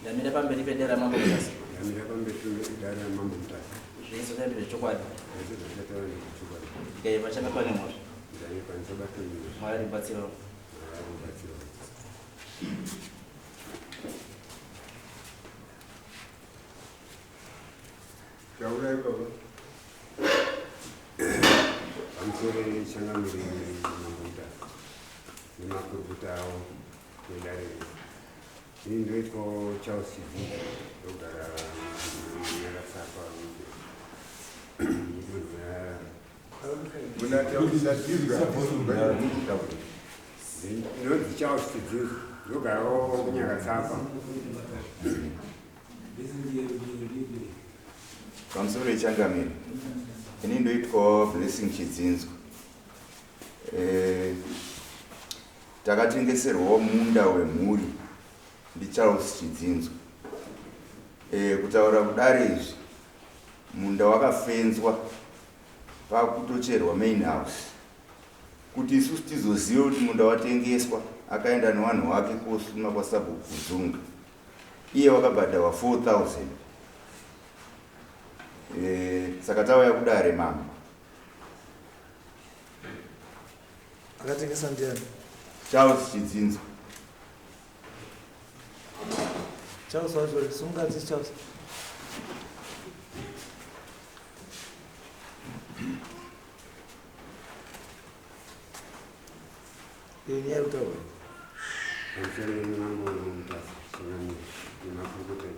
Ndamira pamberi pedera mambo Mutasa. Ndamira pamberi pedera mambo Mutasa. Zvese zvabire chokwadi. Zvese zvakataura chokwadi. Ndikaipa chakakwana mozvo. Ndikakwanisa bata ino. Mwari aribatsirawo. Mwari aribatsirawo. Kaura baba. Pamusoro changamiri mambo Mutasa. Nemakurukota awo kwedare. Ini ndoitwa Charles Chivu ndogara yakasakwa ndinonzi Charles Chivu ndogarawo kunyakatsakwa. Pamusoro yechangamiri ini ndoitwa Blessing Chidzinzwa. Takatengeserwawo munda wemhuri ndiCharles Chidzinzwa. Kutaura kudare izvi munda wakafenzwa pakutocherwa main house kuti isusu tizoziva kuti munda watengeswa. Akaenda nevanhu wake kosuma kwaSabhuku Kuzunga, iye wakabhadhawa 4,000. Saka tauya kuda raMambo. Akatengesa ndiani? Charles Chidzinzwa. Charles wacho sungati Charles. Ini ya utawa. Pamusoro mambo Mutasa changamiri nemakurukota.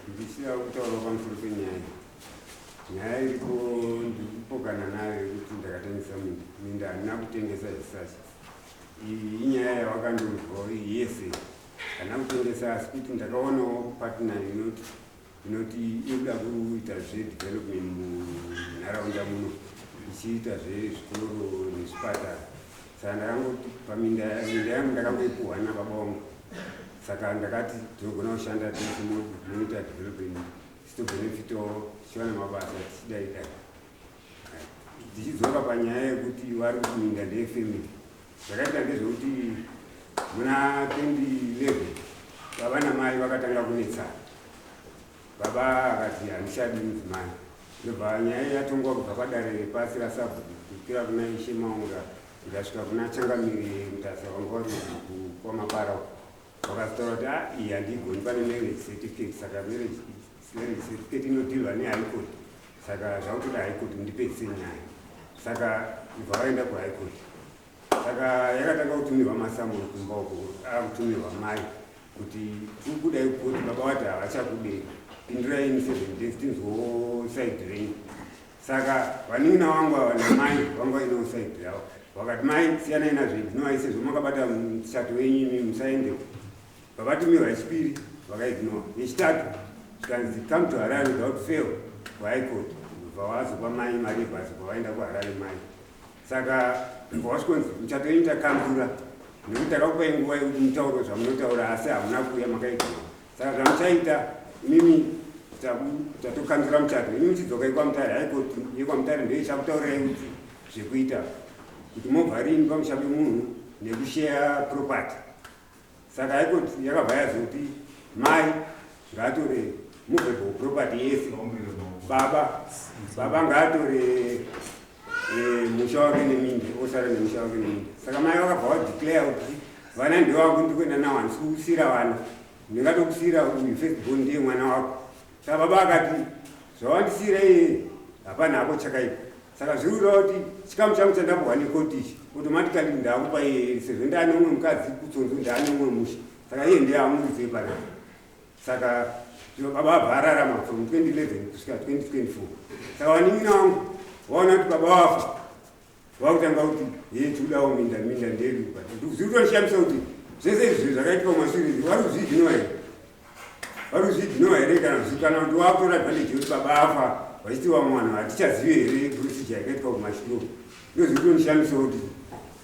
Ndisira kutaura pamusoro penyaya. Nyaya iriko ndikupokana nayo kuti ndakatengesa minda handina kutengesa zvisasa. Iyi inyaya yawakandonzwawo yese. Kana kutengesa asi kuti ndakaonawo partner inoti inoda kuita zvedevelopment munharaunda muno, ichiita zvezvikoro nezvipatara. Saka ndakangoti paminda yangu ndakangoipuhwa nababa vangu. Saka ndakati tinogona kushanda tese munoita development tichizobenefitawo tichiwana mabasa tichidaidai. Ndichidzoka panyaya yekuti vari kuminda ndeyefamily. Zvakaita ndezvekuti muna 2011 baba namai vakatanga kunetsana. Baba akati handishadi mudzimai. Ndobva nyaya yatongwa kubva padare repasi raSabhuku kukwira kuna Ishe Maunga ikasvika kuna Changamiri Mutasa wanga vari kwamabara. Vakazotaura kuti iyi handigoni pane marriage certificate. Saka marriage certificate inodhirwa neHigh Court. Saka zvakutoda High Court ndipedzise nyaya. Saka ibva vaenda kuHigh Court. Saka yakatanga kutumirwa masamuno kumba uko, akutumirwa mai kuti kukuda ikoti baba vati havachakudei, pindurai ini 7 days tinzwowo side renyu. Saka vanin'ina vangu ava namai vanga vainawo side yavo. Vakati mai siyanai nazvo ignore sezvo makabata muchato wenyu imi musaendewo. Vakatumirwa yechipiri vakaignore. Yechitatu zvikanzi come to Harare without fail kuHigh Court. Kubva vazopa mai mari yebhasi pavaenda kuHarare mai. Saka washikonzi muchato wenyu takanzura nekuti takakupai nguva yekuti mutauro zvamunotaura asi hamuna kuuya makaignore. Saka zvamuchaita imimi tatokanzura muchato. Imi muchidzokai kwaMutare. High Court yekwaMutare ndiyo ichakutaurirai kuti zvekuita kuti mobva rini pamushape munhu nekusheya property. Saka High Court yakabva yazoti mai ngaatore movable property yese. Baba ngaatore musha wake neminde, osara nemusha wake neminde. Saka mai vakabva vadeclare kuti vana ndewako ndikuenda nawo handisi kukusiyira vana, ndingatokusiyira uyu firstborn ndiye mwana wako. Saka baba akati zvawandisiyira iye hapana hako chakaipa. Saka zviri kuda kuti chikamu changu chandambohwa nekoti ichi automatically ndakupa iye sezvo ndaane umwe mukadzi kutsonzo ndaane umwe musha. Saka iye ndiye amurudzei panapa. Saka baba abva ararama from 2011 kusvika 2024. Saka vanin'ina vangu waona kuti baba wafa vakutanga kuti ye tikudawo minda ndedu. Zviri kutondishamisa kuti zvese izvi zvakaitika mumashure vari kuzviignora here. Vari kuzviignora here kana kuti wakutora advantage yekuti baba afa vachiti vamwe vanhu hatichazivi here procedure yakaitika kumashure. Ndo zviri kutondishamisa kuti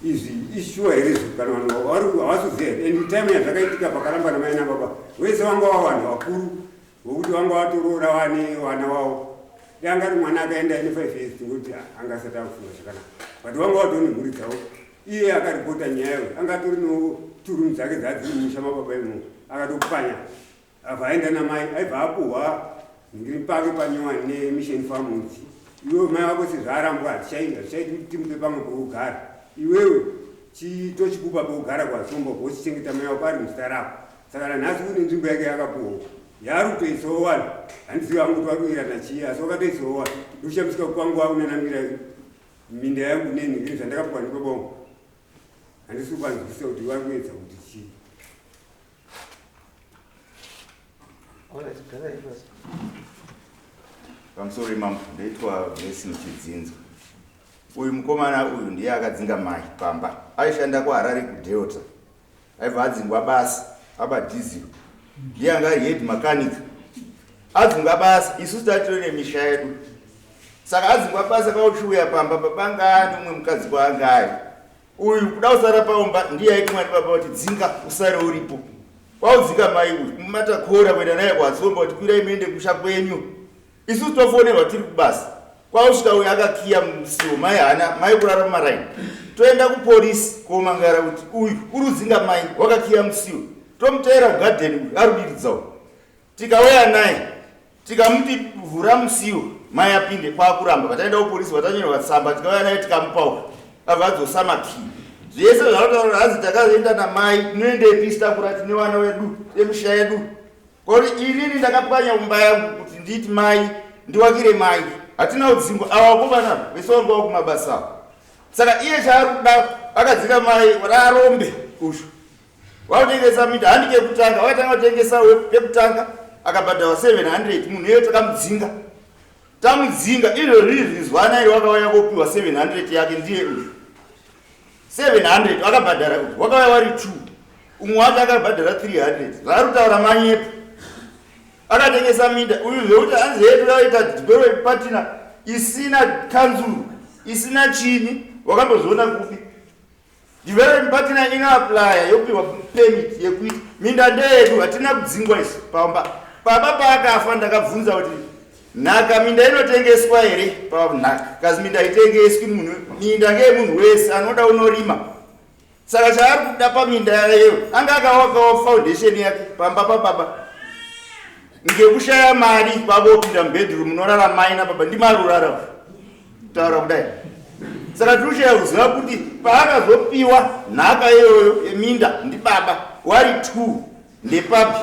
izvi ishuwa here zvi kana vanhu havasiziva here. And time yazvakaitika pakaramba namai nababa vese vanga vava vanhu vakuru vokuti vanga vatoroora vana vavo. Yangari mwana akaenda ine 5 years kuti angasati akufunga zvakanaka. But vanga vatone mhuri dzavo. Iye akaripota nyaya yo anga tori turun dzake dzadzimusha mababa emo akatopwanya abva aenda namai aibva apuhwa ngiri pake panyowani nemission farms. Iwe mai vako sezvaarambwa hazvichaiti kuti timupe pamwe pekugara. Iwewe tochikupa pekugara kwasomba wochichengeta mai vako ari muzita rako. Saka nanhasi kune nzvimbo yake yakapuhwa yaari kutoisawo vanhu. Handizivi vangu kuti vari kuirana chii asi wakatoisawo vanhu. Ndikushambiska kwanguva unanamira minda yangu nenhingiri zvandakapuhwa ndikobongo. Handisi kupanzwisisa kuti vari kuedza kuti chii. pamusoro raMambo ndoitwa Blessing Chidzinzo. Uyu mukomana uyu ndiye akadzinga mai pamba. Aishanda kuHarare kuDelta. Aibva adzingwa basa abadhiziro. Ndiye anga head mechanic. Adzingwa basa isusu tatiri nemisha yedu. Saka adzingwa basa kauchiuya pamba babanga nomwe mukadzi kwaanga ari. Uyu kuda kusara paumba ndiye aiti mwari baba kuti dzinga usare uripo. Kwaudzinga mai uyu mumatakora kuenda naye kwatsomba kuti kwirai muende kusha kwenyu. Isusu tofonerwa tiri kubasa. Kwausvika uyu akakiya musiwo mai hana mai kurara mumaraini. Toenda kupolisi komangara kuti uyu urudzinga mai wakakiya musiwo. Tomutera kugadheni ari kudiridzawo. Tikauya naye tikamuti vhura musiwo mai apinde kwakuramba. Pataenda kupolisi vatanyorwa tsamba tikauya naye tikamupauka. Abva adzosama kii. Zvese zvinotaura hazi takazoenda namai tinoendei titakura tine vana vedu emisha yedu. Koti inini ndakapwanya umba yangu kuti nditi mai ndiwakire mai. Hatina kudzingwa ava vakomana vese vanguva kumabasa avo. Saka iye chaari kuda akadzinga mai vararombe kusho. Wakutengesa minda handike yekutanga wakatanga kutengesa yekutanga akabhadhawa 700 munhu iye takamudzinga. Tamudzinga iro riri zwana iri wakauya kopiwa 700 yake ndiye uyu. 700 wakabhadhara uyu wakauya wari 2. Umwe wacho akabhadhara 300. Zvari kutaura manyepo. Akatengesa minda uyu zvekuti hanzi yedu yaita development partner isina kanzuru isina chini wakambozviona kupi. Development partner ina apply yopiwa permit yekuti minda ndeyedu hatina kudzingwa isu pamba. Baba paakafa ndakabvunza kuti nhaka minda inotengeswa here panhaka. Kazi minda itengeswi munhu minda ngeyemunhu wese anoda unorima. Saka chaari kuda paminda yayo anga akawakawo foundation yake pamba pababa. Ngekushaya mari kwavopinda mubedroom unorara mai nababa ndimarurara taura kudai. Saka tinoshaya kuziva kuti paakazopiwa nhaka iyoyo yeminda ndibaba wari 2 ndepapi.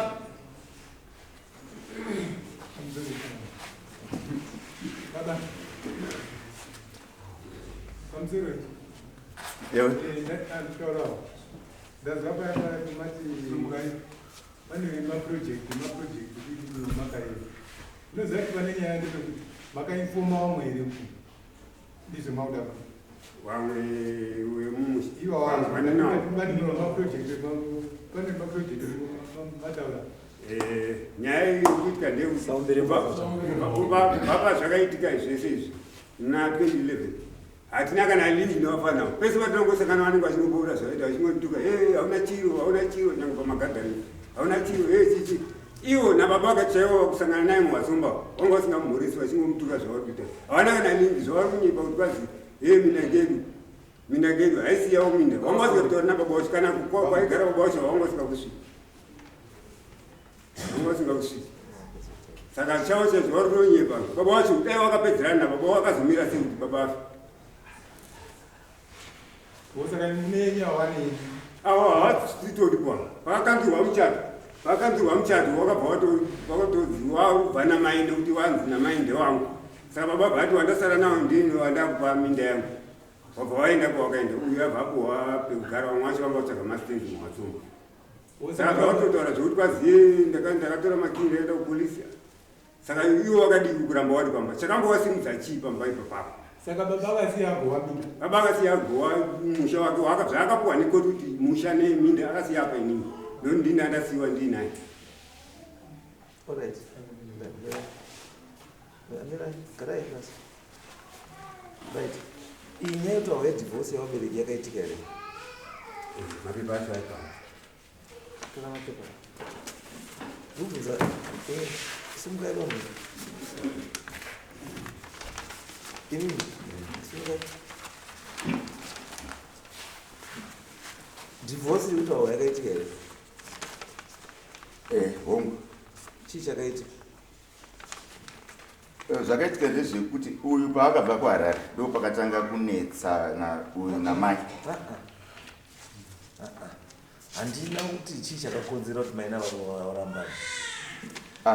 nyaya yekuitika ndeyekuti zvakaitika zvese izvi na 2011 hatina kana lingi inovafanao pese vatinongosangana vanenge vachinoboura zvavaita vachinotuka hauna chiro nyange pamagadhani hauna chiro chichi ivo nababa vakachaiwa kusangana naye muvasomba vanga vasingamhoresi vachingomutuka zvavari kuita havana kana lingi zvavari kunyepa kuti vazi minda ngedu haisiyawo minda vanga vasikataura nababa vacho kana kwaigara baba vacho vanga vasingakusvika saka chavo chezvavari kunonyepa baba vacho dai wakapedzerana nababa wakazomira sei kuti baba afe. Havasitotipwa vakakanzirwa muchato wakatoziwa ubva namai nekuti wanzi namai ndewangu. Saka baba bhati wandasara nawo ndini wandakupa minda yangu wabva waenda kwawakaenda uyu abva apuhwa pekugara vamwe vacho vanga vatsvaga masitendi mumatsomba. Saka zvavatotaura zvokuti kwaziye ndakatora makini ndaenda kupolisi. Saka iwo wakadii kuramba wati pamba chakambowasimudza chii pamba ipapapo. Saka baba vakasiya gowa minda. Baba akasiya gowa musha wake zvakapuhwa nekoti kuti musha neminda akasiya apa inini noni ndini andasiyiwa ndiinaye. Alright. Right. Iyi nyaya yetaura yedivorce yavabereki yakaitika here? Mapepa acho aipa. Tora mapepa. Ndikubvunza simukai pamwe. Inini simukai. divorce iri kutaurwa yakaitika here? hongu Chii chakaitika? zvakaitika ndezvekuti uyu paakabva kuHarare ndo pakatanga kunetsa uyu namai. Handina kuti chii chakakonzera kuti maina varambana.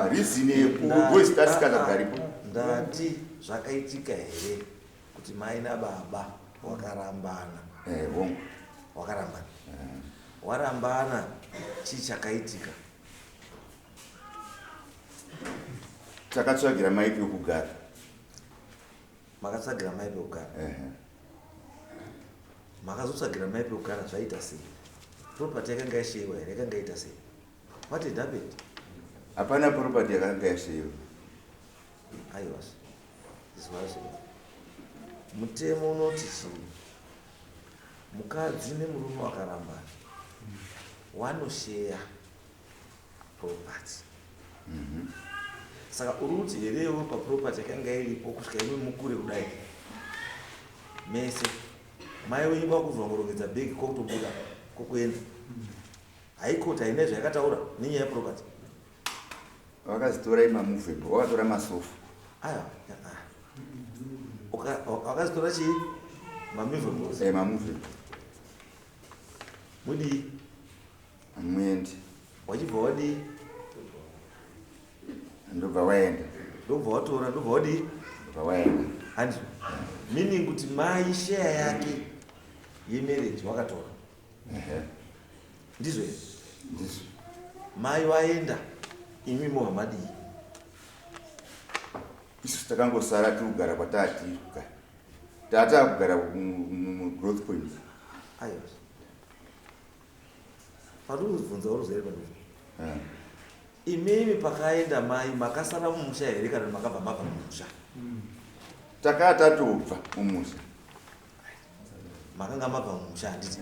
Rizini yekuvoice tasikachagaripo. Ndati zvakaitika here kuti maina baba wakarambana? Hongu Wakarambana. Warambana, chii chakaitika? takatsvagira mai pekugara. Makatsvagira mai pekugara? Makazotsvagira mai pekugara zvaita sei? Property yakanga yashayiwa here? Yakanga yaita sei? What had happened? Hapana property yakanga yashayiwa. Aiwa, mutemo unoti chii? Mukadzi nemurume wakarambana wanosheya property. Saka uri kuti herewo paproperty yakanga iripo kusvika imi mukure kudai mese mai wenyu wakuzongorongedza bhegi kokutobuda kokuenda haikoti haina zvayakataura nenyaya yeproperty. Wakazitora imamovable, wakatora masofa. Aiwa, wakazitora chii? Mamovables. Mamovable. Mudii? Mwendi. Wachibva wadii? Ndobva waenda. Ndobva watora, ndobva wadii? Ndobva waenda. And meaning kuti mai share yake yemarriage wakatora. Ndizvo here? Ndizvo. Mai waenda, imi muhamadii? Isu takangosara tiri kugara kwatati tatakugara mugrowth point. Aiwa, pandikuzibvunza uruzere pandizvo. Imimi pakaenda mai makasara mumusha here kana makabva mabva mumusha? Takaa tatobva mumusha. Makanga mabva mumusha handiti?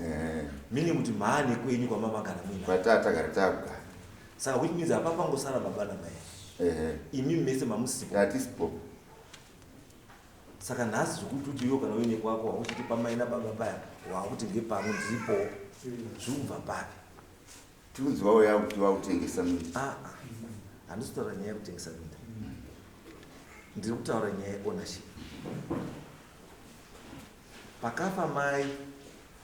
Meaning kuti maane kwenyu kwamamagara mwina? Kwatatagara takugara. Saka which means hapapangosara baba namai. Imimi mese mamusipo. Hatisipo. Saka nhasi zvekuti iwo kana uine kwako wakuchiti pamai nababa paya wakuti ngepamwe ndiripo zviubva papi? Tiunzwawo yakuti wautengesa minda. Handisi kutaura nyaya yekutengesa minda, ndiri kutaura nyaya yeownership. Pakafa mai,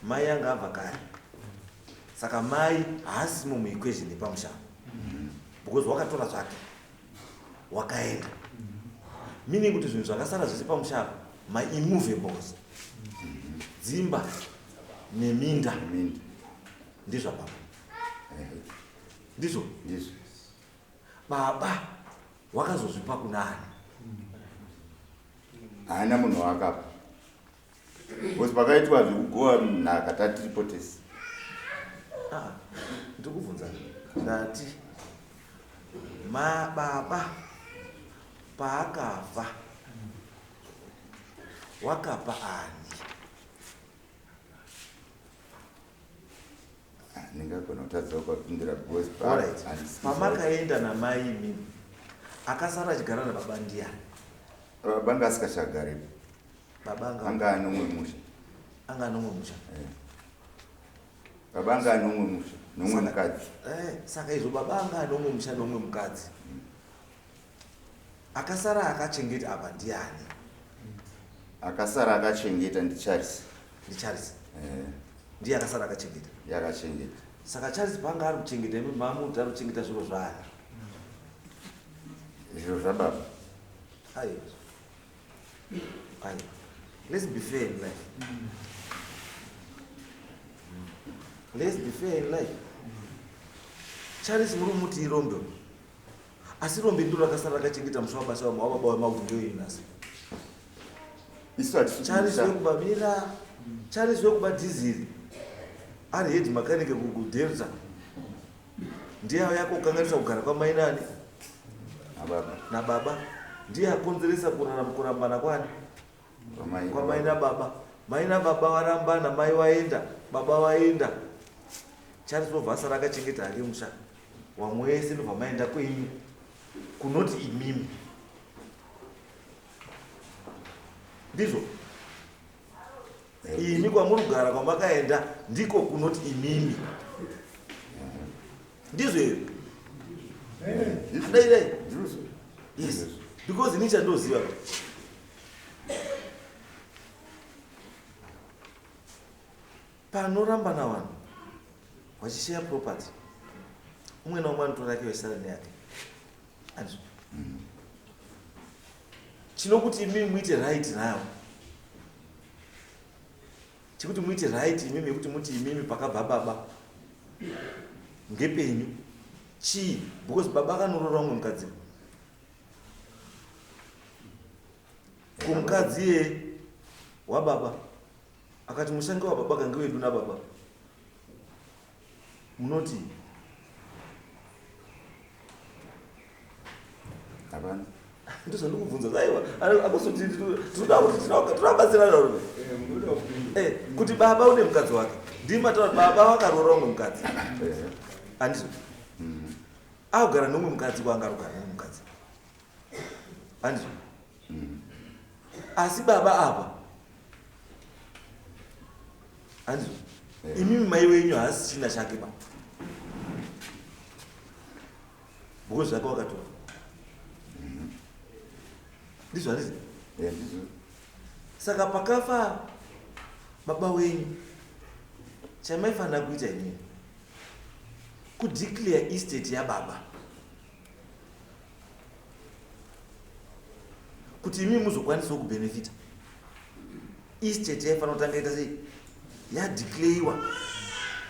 mai yanga abva kare, saka mai haasimo muequation yepamusha because wakatora zvake wakaenda. Meaning kuti zvinhu zvakasara zvese pamusha maimmovables, dzimba neminda ndizvababa. Ndizvo? Ndizvo. Baba wakazozvipa kunani? Haana munhu wakapa. Because pakaitwa zvekugowa nhaka tatiripotesi. Ndikubvunza ndati baba paakafa wakapa ani? Ndingagona kutadza kwapindura because pamakaenda namai imimi akasara achigara nababa ndiani? Baba anga asikachagarepo. Baba anga anomwe musha. Anga anomwe musha? Baba anga anomwe musha nomwe mukadzi. Saka izvo baba anga anomwe musha nomwe mukadzi, akasara akachengeta apa ndiani? Akasara akachengeta ndiCharles. NdiCharles? Ndiye akasara akachengeta? Yakachengeta. Saka Charles panga ari kuchengeta imi mamuti ari kuchengeta zviro zvaya? Zviro zvababa. Aiwa. Let's be fair in life. Let's be fair in life. Charles muri muti irombe, asi rombe ndiro rakasara rakachengeta musha wabasa wababa wemakuti ndio inasi. Charles wekubabira, Charles wekubadhiziri ari head mechanic kudelta ndiye yako kukanganisa kugara kwamai nani nababa, ndiye akonzeresa kurambana kwani kwamai nababa. Mai nababa warambana, mai waenda, baba waenda, Charles wobvasa rakachengeta hake musha wamwese ndobva maenda kwenyu kunoti imimi. imi kwamuri kugara kwamakaenda ndiko kunoti imimi ndizvo here dai yes because ini chandoziva panoramba navanhu vachishare property umwe naumwe anotora yake wesarani yake andizvo chinokuti imimi muite right nayo chikuti muite right imimi yekuti muti imimi pakabva baba ngepenyu chii because baba akanorora umwe mukadzi kumukadzi ye wababa akati mushange wababa kange wedu nababa munoti Abana ndizondikubvunza zaiwa akuzoti tinoda kuti tinobatsirana rume kuti baba une mukadzi wake ndimataura baba wakarora umwe mukadzi andizvo akugara nomwe mukadzi kwaangarogara nomwe mukadzi andizvo asi baba apa andizvo imimi mai wenyu haasi china chake ba because zvake wakatora ndizvo handizvo saka pakafa baba wenyu chamaifanira kuita inini kudeclare estate yababa kuti imi muzokwanisawo kubenefita estate yaifanira kutanga ita sei yadeclareiwa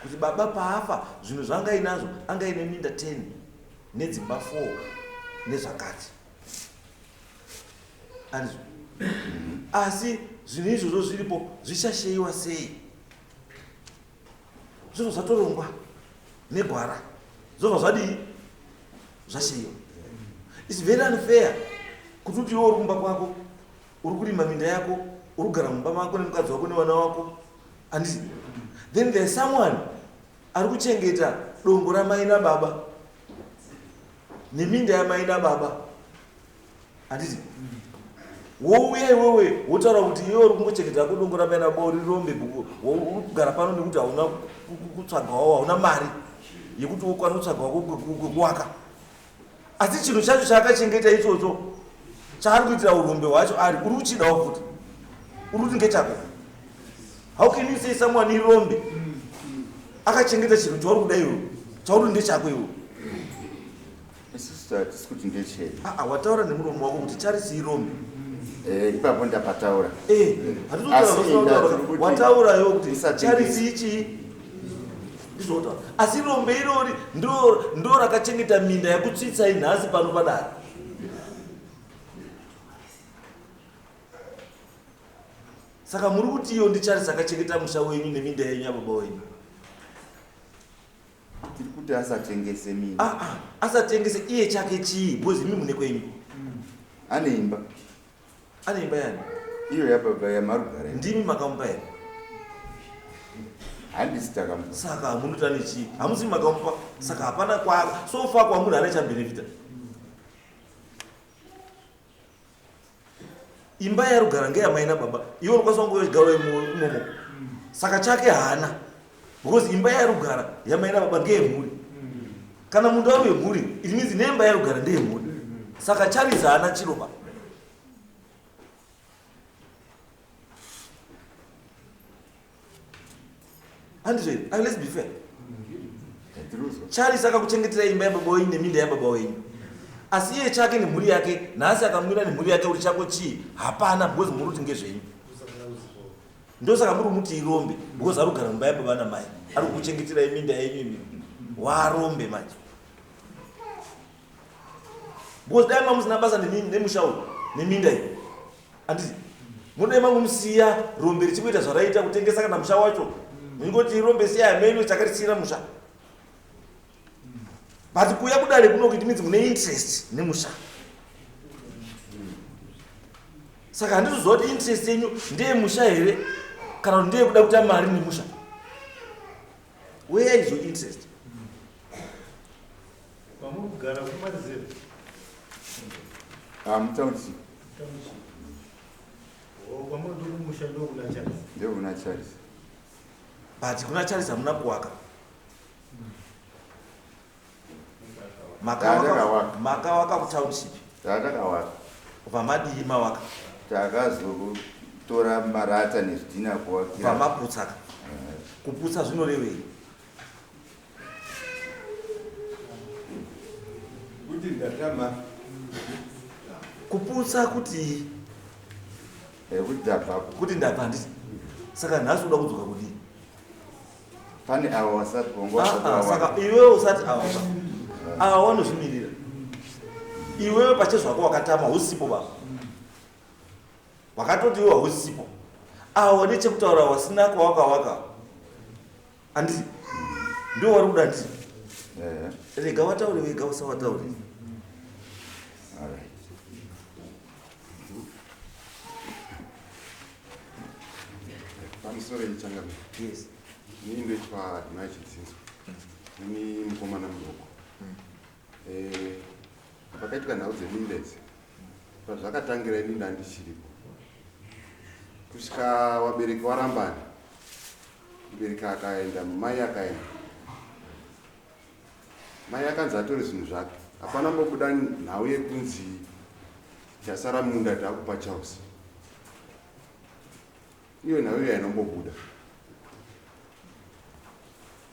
kuti baba paafa zvinhu zvangainazvo angaine minda 10 nedzimba 4 nezvakati andizvo asi zvinhu izvozvo zviripo zvichasheyiwa sei zvinhu zvatorongwa negwara zvobva zvadii zvasheyiwa. It's very unfair kuti uti iwe uri kumba kwako uri kurima minda yako uri kugara mumba mako nemukadzi wako nevana wako handisi, then there's someone ari kuchengeta dongo ramai nababa neminda yamai nababa handisi, wouya iwewe wotaura kuti iwe uri kungochengeta ko dongo ramai nababa uri rombe uri kugara pano nekuti hauna kutsvagawo, hauna mari yekuti ukwana kutsvagawo kuwaka, asi chinhu chacho chaakachengeta ichocho chaari kuitira urombe hwacho ari uri kuchidawo futi uri kuti ngechako. How can you say someone irombe akachengeta chinhu chauri kuda iwe chauri ndechako iwe? Tisi kuti ndechei? Wataura nemuromo wako kuti charisi irombe. Ipapo ndapataura. Wataura iwe kuti charisi ichi ndizvotaura. Asi rombe irori ndo rakachengeta minda yakutsvitsai nhasi pano padare. Saka muri kuti iyo ndicharisi akachengeta musha wenyu neminda yenyu yababa wenyu. Tiri kuti asatengese minda. Asatengese iye chake chii? Because imi mune kwenyu. Ane imba. Ane imba yani? Iyo yababa yamarugara. Ndimi makamupa yani? Handisi takamupa. Saka munotane chii? Hamusi makamupa. Saka hapana kwa so far kwa munhu anachambenefita. Imba yarugara ngeyamai nababa, iwe unokwanisa kungoigara imomo. Saka chake haana. Because imba yarugara yamai nababa ngeyemhuri. Kana munhu ari wemhuri, it means nemba yarugara ndeyemhuri. Saka Charles haana chiroba. Handizvo, let's be fair. Charles akakuchengetera imba yababa wenyu neminda yababa wenyu. Asi iye chake nemhuri yake, nhasi akamwira nemhuri yake kuti chako chii? Hapana, because muri kuti ngezvenyu. Ndosaka muri muti irombe, because ari kugara mumba yababa namai. Ari kuchengetera iminda yenyu imi. Warombe manje. Because dai mamusina basa nemusha uyu, neminda iyi. Handisi, munodai mamusiya rombe richikuita zvaraita kutengesa kana musha wacho. Mungoti irombe siya yamenyu chakarisiyira musha. But kuya kudare kunoku it means mune interest nemusha. Saka handizozoti interest yenyu ndeye musha here kana kuti ndeye kuda kuita mari nemusha. Where is your interest? Pamugara kumarizera. Mutaunzi. Ndio una Charles. But kuna Charles hamuna kuwaka. Makawaka ku township. Takawaka. Vamadi mawaka. Takazotora marata nezvidhina kuwakira. Vamaputsa. Kuputsa zvinorevei? Kuti ndatama. Kuputsa kuti kuti ndabva nditi. Saka nhasi uda kudzoka kudii? Pane avo wasati kuongwa. Saka iwewe usati ava vanozvimirira. Iwewe pachezvako wakatama husipo baba. Wakatoti iwe husipo. Avo nechekutaura wasina kwawakawaka. Anditi ndio wari kuda nditi. Rega wataure wega usawataure. Alright. Pamusoro ichangami. Yes. Ni ndoitwa Adonai Chitsinzo. Ni mukomana mudoko. Pakaitika nhau dzeminda idzi. Pazvakatangira ini ndandichiripo. Kusvika wabereki warambani. Mubereki akaenda, mai akaenda. Mai akanzi atore zvinhu zvake. Hapana mbobuda nhau yekunzi chasara munda takupa Charles. Iyo nhau iyo ainombobuda.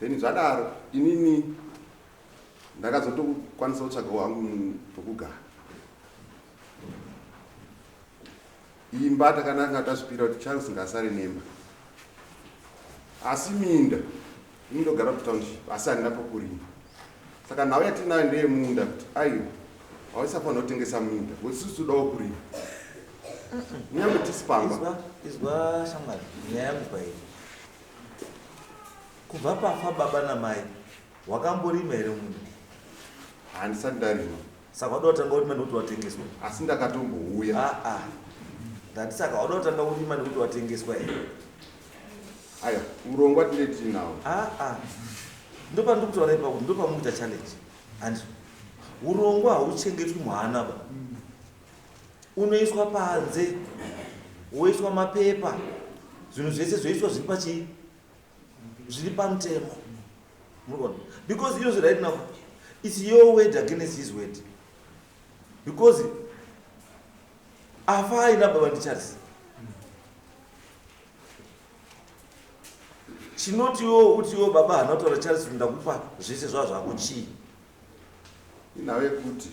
Then zvadaro inini ndakazotokwanisa kutsvaga wangu pokugara. Imba takananga tasvipira kuti Charles ngasare nemba. Asi minda indogara kutownship asi handina pokurima. Saka nhau yatinayo ndeyemunda kuti aiwa hausafanira kutengesa munda ngekuti todawo kurima. Nyangwe tisi pamba. Izwa shamwari nyaya yangu pairi. Kubva pafa baba namai wakamborima here munhu? Handisati ndarima. Saka wada kutanga urima nekuti watengeswa? Asi ndakatombouya. Ndati saka wada kutanga urima nekuti watengeswa here? Aya, urongwa tine tinawo. Ndopandiri kutaura ipapo ndopamuita challenge. And urongwa hauchengetwi mwana ba. Unoiswa panze, woiswa mapepa, zvinhu zvese zvoiswa zviri pachii? Zviri pamutemo. Because you right now, it's your word against his word. Because afa ina baba ndi Charles. Chinoti uti baba anotaura Charles ndakupa zvese zvako chii? Inawe kuti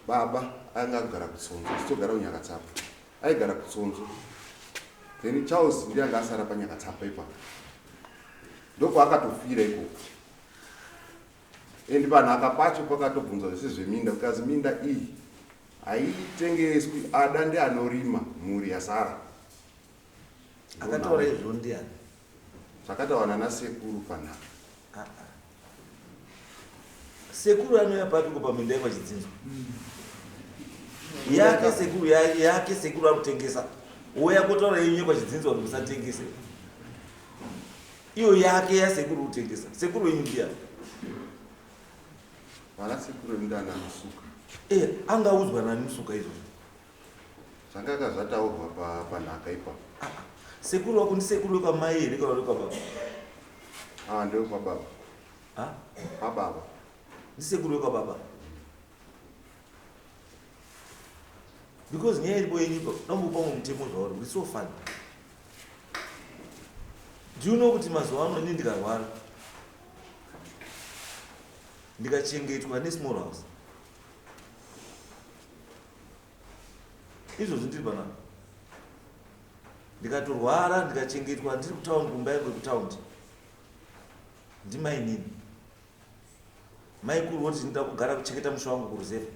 baba anga kugara kutsonzo, sitogara kunyakatsapa. Aigara kutsonzo. Then Charles ndiye anga asara panyakatsapa ipapo. Ndoko akatofira ikoko. Endi vanhu akapacho pakatobvunza zvese zveminda kukazi minda iyi haitengeswi, ada ndeanorima mhuri yasara. Akataura izvo ndiani? Zvakataurwa nasekuru panhaka. Sekuru anouya papiko paminda yepachidzinzo? Yake sekuru arikutengesa. Uya kotaura yenyu pachidzinzo kuti musatengese. Iyo yake yasekuru kutengesa. Sekuru wenyu ndiani? Vana sekuru ndana Musuka. Angaudzwa nani Musuka izvo? Zvanga zvataurwa panhaka ipapo. Sekuru wako ndi sekuru wekwamai here kana wekwababa? Ndewe kwababa. Kwababa. Ndi sekuru wekwababa? Because nyaya iripo yenyu ipapo dambopa mumutemo zvauri. It's so fun. Do you know kuti mazuva ano ini ndikarwara ndikachengetwa nesmall house izvozvi ndiri panapa, ndikatorwara ndikachengetwa ndiri kutaundi, kumba yangu yekutaundi ndimainini maikuru voti ndinoda kugara kuchengeta musha wangu kuruzeva.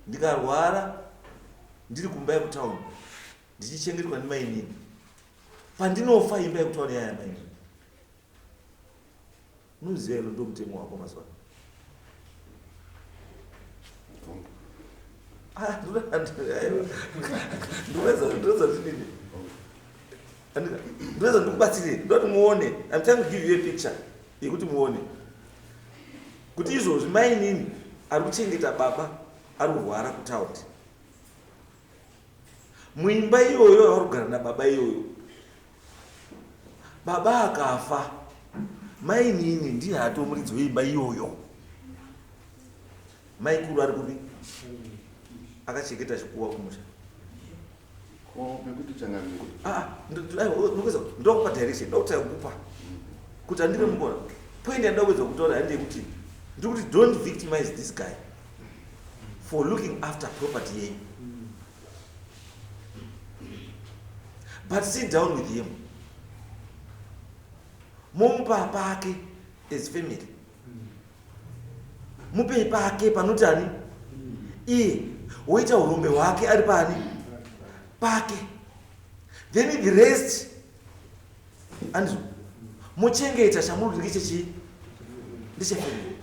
Ndikarwara ndiri kumba yekutaundi ndichichengetwa ndimainini, pandinofa imba yekutaundi yaya maini. Unoziva ilo ndo mutemo wako mazuva ndoza ndikubatsire, ndoti muone. I'm trying to give you a picture yekuti muone kuti izvozvi mainini ari kuchengeta baba ari kurwara kutaundi. muimba iyoyo yauri kugara nababa iyoyo, baba akafa, mai nini ndiye hatomuridzi weimba iyoyo. Mai kuru ari kupi akachengeta chikuwa kumusha. Pekuti changamira. Ndokupa direction, ndokutaya kukupa kuti andire mukona. Point yandawedza kutaura handeyekuti ndikuti don't victimize this guy for looking after property yenyu, but sit down with him, mumupa pake as family, mupei pake panotani iye woita urombe hwake ari pani pake, then the rest andizvo muchengeta chamuri ngechechi ndechefamily.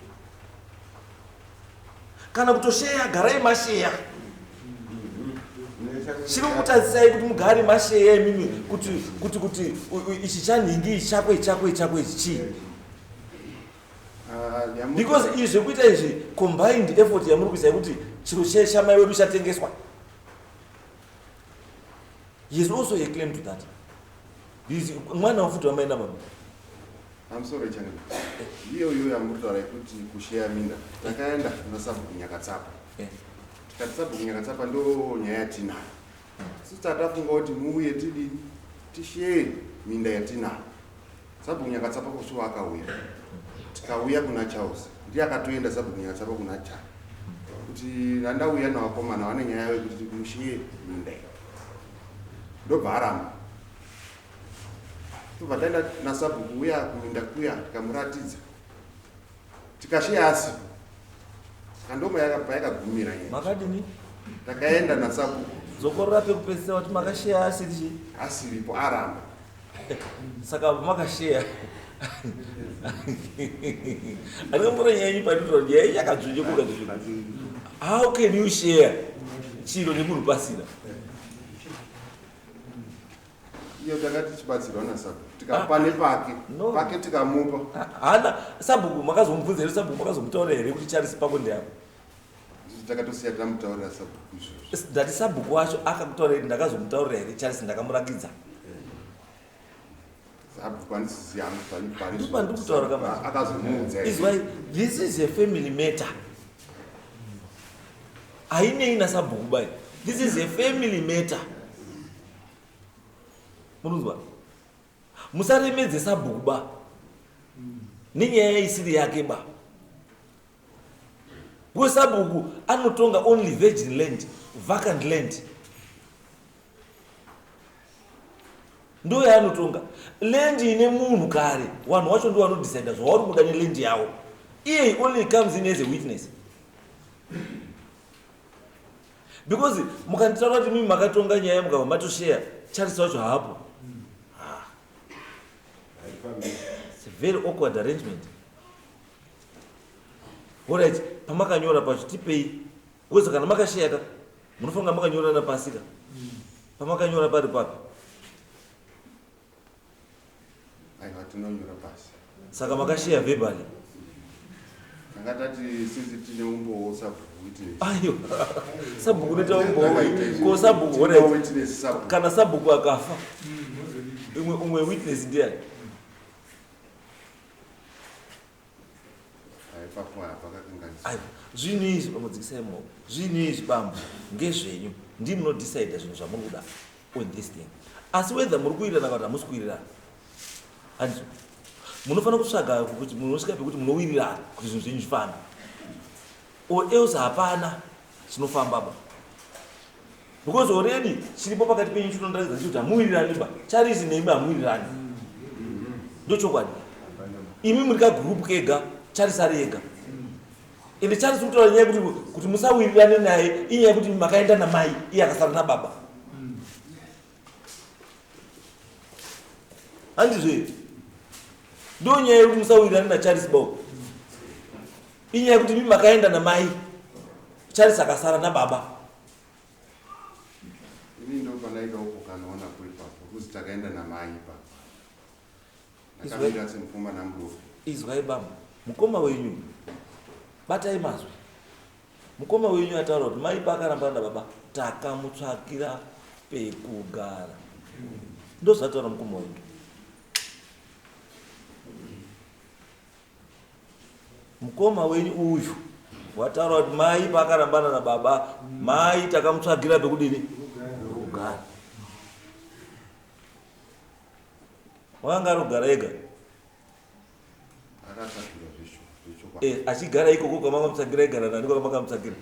Kana kutosheya garai masheya, chiri kutadzisai kuti mugare masheya imimi kuti ichi chanhingi ichi chako ichi chii, because izvi zvekuita izvi combined effort yamuri kuisai kuti chiro chamai wedu chatengeswa. He is also a claim to that. Mwana wafuti wamai nababa. I'm sorry changa. Iyo yamuritaura kuti kushare minda. Takaenda nasabu kunyakatsapa. Tikasabu kunyakatsapa ndo nyaya yatinayo. Sisi tatafunga kuti muuye tishare minda yatinayo. Sabu kunyakatsapa kusuwa akauya. Tikauya kuna Charles. Ndiye akatoenda sabu kunyakatsapa kuna Charles. Kuti ndauya nawakomana vane nyaya yekuti mushare minda. Ndobva tobva taenda nasabhuku kuya kuenda kuya tikamuratidza tikasheya asipo kandomo yakagumira nyaya. Makadini takaenda nasabhuku zokorora pekupedzisa kuti makasheya asirichi asiripo aramba saka makasheya akamura nyanyi padutiro nyaya yakadzvunjukuka zvizvo. How can you share chiro nemunhu pasina? iyo takati chibatsirwa nasabhuku tikapane pake tikamupa. Hana sabhuku makazomubvunza here, sabhuku makazomutaurira here kuti charisi pako ndeapo? Takatosiya tamutaurira sabhuku izvozvo. Ndati sabhuku wacho akakutaurira here ndakazomutaurira here charisi ndakamurakidza. Sabhuku andisiziya pani ndipo ndikutaura kama akazomuudza is why this is a family matter. Hainei nasabhuku bai, this is a family matter. Munuzwa, musaremedze sabhuku ba nenyaya isiri yake ba. Kwa sabhuku anotonga only virgin land, vacant land. Ndo yaanotonga land ine munhu kare, vanhu vacho ndo vanodecide zvavari kuda neland yavo. Iye only comes in as a witness. Because mukanditaura kuti mimi makatonga nyaya mukabva matoshare charisi wacho hapo. It's a very awkward arrangement. Alright, pamakanyora pacho tipei. Kuweza kana makashare munofunga makanyora na pasika. Pamakanyora pari papi. aiwa tinonyora pasi. Saka makashare verbally. Takatati sisi tine umbowo sabhuku witness. Ayo. Sabhuku neta umbowo. Ko sabhuku alright. Witness sabhuku. Kana sabhuku akafa. Umwe witness ndiye. Zvinhu izvi pamudzikisai mo, zvinhu izvi bambo ngezvenyu, ndimi munodecide zvinhu zvamuri kuda on this thing. Asi whether muri kuwirirana kana kuti hamusi kuwirirana, handizvo munofanira kutsvaga kuti munosvika pekuti munowirirana kuti zvinhu zvenyu zvifambe, or else hapana chinofamba ba. Because already chiripo pakati penyu chinoratidza kuti hamuwirirani ba, charisi nemi hamuwirirani. Ndochokwadi. Imi muri kagroup kega, charisi ari ega. Ende charisi kutaura nyaya kuti musawirirane naye, inyaya kuti makaenda namai, iye akasara nababa. Handizvo. Ndo nyaya yekuti musawirirane nacharisi bau. Inyaya kuti mimi makaenda namai, charisi akasara nababa. Ini ndo panaika uko kanaona kuri papo, kuzi takaenda namai papo. Nakamira semufuma nambo. Izwai baba, mukoma wenyu batai mazwi. Mukoma wenyu ataura kuti mai pakaramba nababa takamutsvakira pekugara. Ndozvataura mukoma wedu. Mukoma wenyu uyu wataura kuti mai pakarambana nababa, mai takamutsvagira pekudini? Kugara. Wanga rugara ega. Achigara ikoko kwamanga mutsagira egara nani kwamanga mutsagira?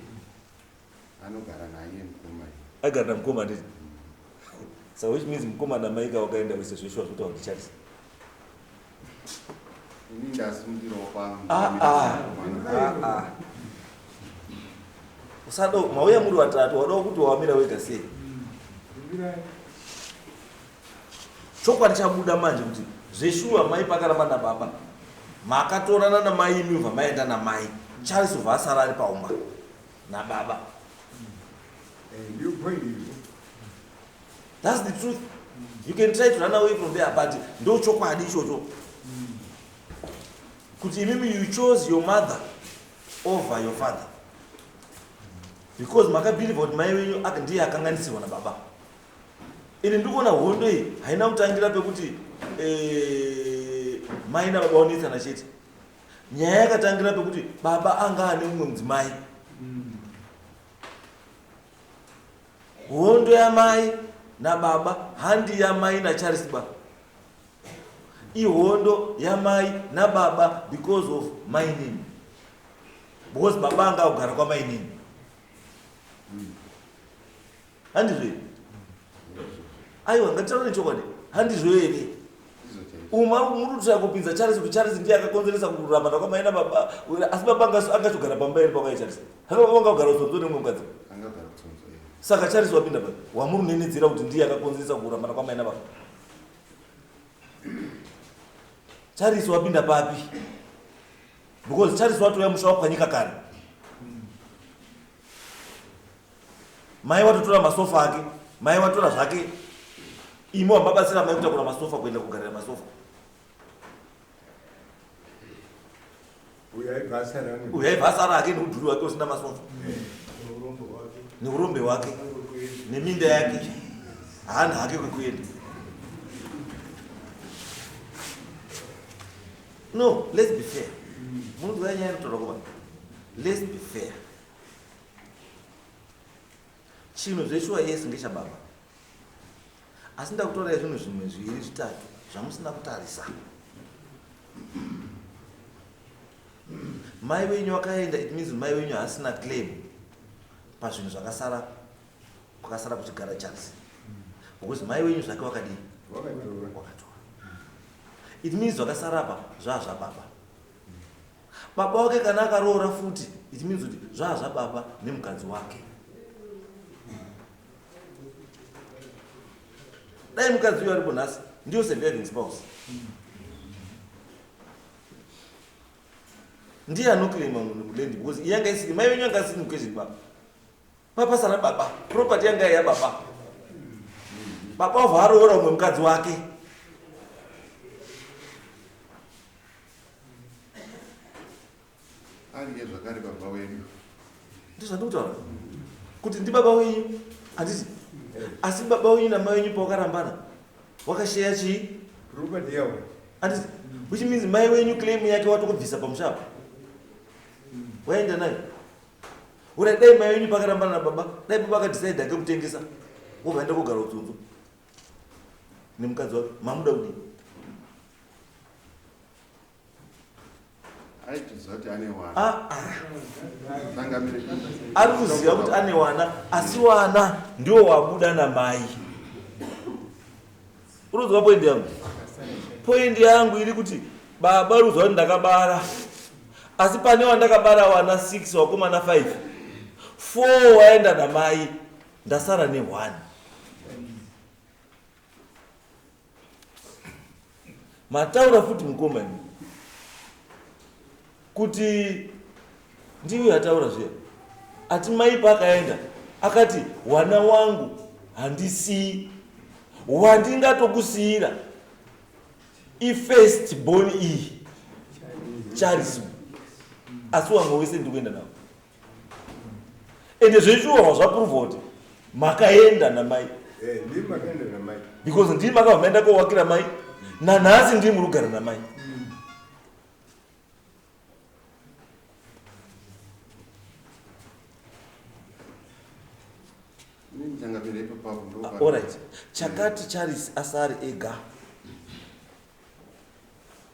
Anogara naye mukoma. Agara na mukoma nditi. So which means mukoma na mai wakaenda kuisa zvishwa zvota kuti Charles. Ini ndasundira kwa. Usado mauya muri watatu wado kuti wamira wega sei. Chokwadi chabuda manje kuti zveshuwa mai pakaramba nababa. Makatorana na mai mimva maenda na mai. Charles uvasara ari paumba na baba. That's the truth. You can try to run away from there, but ndo chokwadi ichocho. Kuti maybe you chose your mother over your father. Because makabelieve kuti mai wenyu ndiye akanganisirwa na baba. Ini ndikuona hondo iyi haina kutangira pekuti mai na baba onetsana chete. Nyaya yakatangira pekuti baba anga ane mumwe mudzimai. Hondo ya mai na baba handi ya mai na Charles ba. Ihondo ya mai na baba because of my name. Because baba anga kugara kwa my name. Handizve. Aiwa ngataone chokwadi. Handizve ere. Murutu kupinza Charles kuti Charles ndiye akakonzeresa kurambana kwa mai na baba. Asi baba angachogara pambairi pakaya Charles. Haka baba angagara usonzo nemwe mukadzi. Angagara usonzo. Saka Charles wapinda pa. Wamurunenidzira kuti ndiye akakonzeresa kurambana kwa mai na baba. Charles wapinda papi? Because Charles watoya musha wakwanyika kare. Mai watotora masofa ake, mai watora zvake. Imo mabasira mai kutakura masofa kuenda kugarira masofa. Uyaibhasara ake neudhuru wake usina masofa. Neurombe wake. Neminda yake. Hana hake kwekuenda. No, let's be fair. Let's be fair. Chino zveshuwa yesi ndechababa. Asi ndakutora zvinhu zvimwe zviviri zvitatu zvamusina kutarisa. Mai wenyu wakaenda, it means mai wenyu hasina claim pazvinhu zvakasara kwakasara kuchigara Charles. Because mai wenyu zvake wakadini? Wakatora. It means zvakasara apa zvazvababa. Baba wake kana akaroora futi, it means kuti zvazvababa nemukadzi wake. Dai mukadzi uyu ari bonasi ndiyo surviving spouse. Ndiye anoclaima munhu mulendi because yanga isiri mai wenyu yanga isiri mukezi baba. Papasara baba, property yanga ya baba. Baba varoora mumwe mukadzi wake. Ariye zvakare baba wenyu. Ndizvandikutaura kuti ndi baba wenyu handiti. Asi baba wenyu na mai wenyu pawakarambana wakasheya chii? Property yawo. Handiti. Which means mai wenyu claim yake watokubvisa pamushapo. Waenda nayo. Ura dai mai wenyu pakarambana na baba, dai baba akadecide ake kutengesa. Wovaenda kugara udzunzu. Nemukadzi wake mamuda kudini? Aitizoti ane wana. Ari kuziva kuti ane wana, asi wana ndio wabuda na mai. Uruzwa point yangu? Point yangu iri kuti baba ruzwa kuti ndakabara. Asi pane wandakabara wana 6 wakomana 5. 4 waenda na mai, ndasara ne 1. Mataura futi mukomani. Kuti ndiyo ataura zviya. Ati mai pakaenda akati wana wangu handisi wandingatokusiyira ifirst born iyi Charles asi wangu wese ndikuenda nawo. Ende zvechuwa zvaprove kuti makaenda na mai ndimi makaenda namai because ndimi makabva kowakira mai nanhasi ndimi muri kugara namai. Alright, chakati Charles asari ega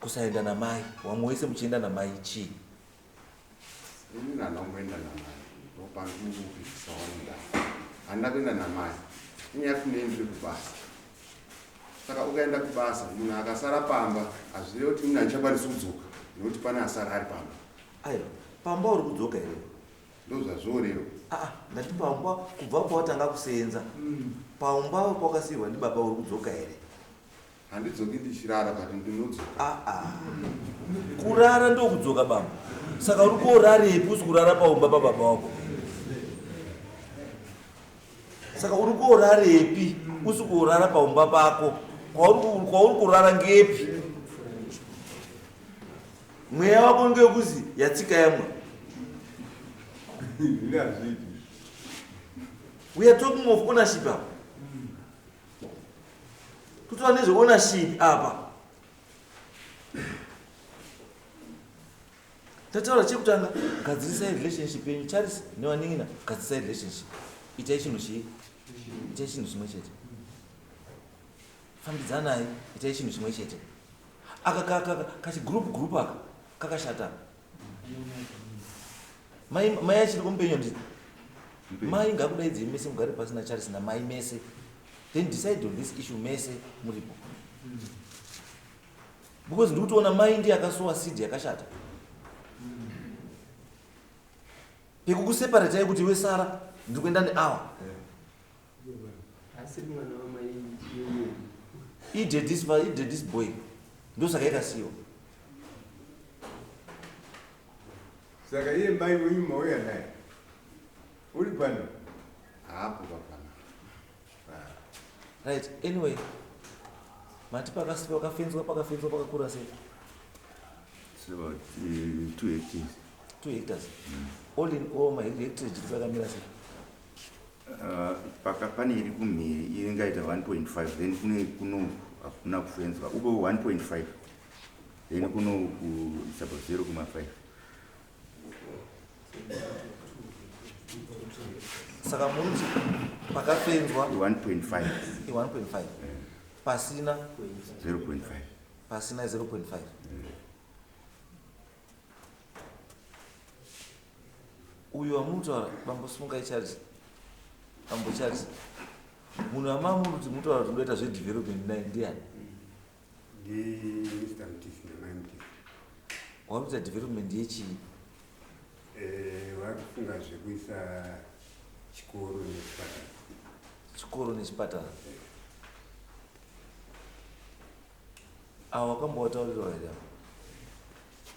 kusaenda namai, wamwe wese muchienda namai chii? Handina kuenda namai, inyaya kuneendere kubasa. Saka ukaenda kubasa, munhu akasara pamba, hazvirevi kuti munhu achakwanisi kudzoka, nekuti pane asara ari pamba. Aiwa, pamba uri kudzoka here? Ndozvazvorero. Ndati pamba kubva pawatanga kusenza. Pamba pakasiyirwa ndibaba uri kudzoka here? Handidzoki ndichirara but ndinodzoka. Kurara ndokudzoka baba. Saka uri korarepi usi kurara paumba pababa wako? Saka uri korarepi usi kurara paumba pako? Kwauri kurara ngepi? Mweya wako ngekuzi yatsika yamwe. We are talking of ownership. Kutwa nezve ownership apa. Tataura chekutanga, gadzirisai relationship yenyu. Charles newaningina, gadzirisai relationship. Itai chinhu chii? Itai chinhu chimwe chete. Fambidzanai, itai chinhu chimwe chete. Kachi group aka kakashata. Mai achiri kumupenyu nditi. Mai ngakudaidzei mese mugare pasi naCharles namai mese. Then decide on this issue mese muripo. Because ndiri kutoona mai ndiye akasowa seed yakashata. Pekukuseparate kuti we Sara ndiri kuenda neawa. Asi mwana wamai He did this boy. Ndosaka yakasiyiwa. saka iye mai wenyu mauya naye uri pano Hapo papana. Right, anyway. Mati pakafenzwa pakakura sei? It's about 2 hectares. 2 hectares. All in all, my hectares pakamira sei? Pane iri kumhiri ingaita 1.5, then kuno hakuna kufenzwa. Ubo 1.5. Then kuno it's about 0.5. Saka munti pakafenzwa 1.5. 1.5. Pasina 0.5. Pasina 0.5. Uyu wamutaura bambo Simungai Charles. Bambo Charles. Munhu wamamuri kuti mutaura kuti ndoita zvedevelopment naye ndiani? Mr. Mutisi namai Mutisi. Wakuita development yechii? Wakufunga zvekuisa chikoro nechipatara. Chikoro nechipatara. Awa wakambotaurirawo here?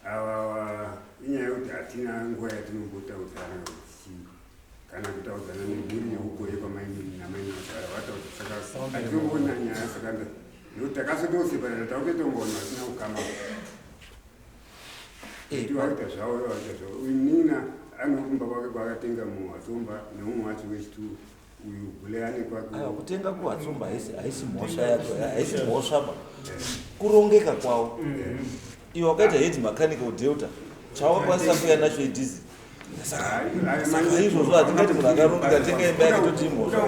Awa inyaya yekuti hatina nguva yatinombotaudzana kana kutaudzana nemhuri yeuko yekwamai namai vatara vataudza saka hatingoona nyaya saka nekuti takasotoseparata tauketongoona vasina kukama kuti vaita zvavo vaita zvavo uyu nina anokumba kwake kwakatenga muHwatsomba neumwe wacho wechituru uyu gule ane kwake. Kutenga kuHwatsomba haisi mhosva yacho, haisi mhosva ba. Kurongeka kwawo. Iwe wakaita head mechanical Delta, chawakwanisa kuya nacho idhizi. Saka izvozvo hatingati munhu akarongeka tenga imba yake toti imhosva.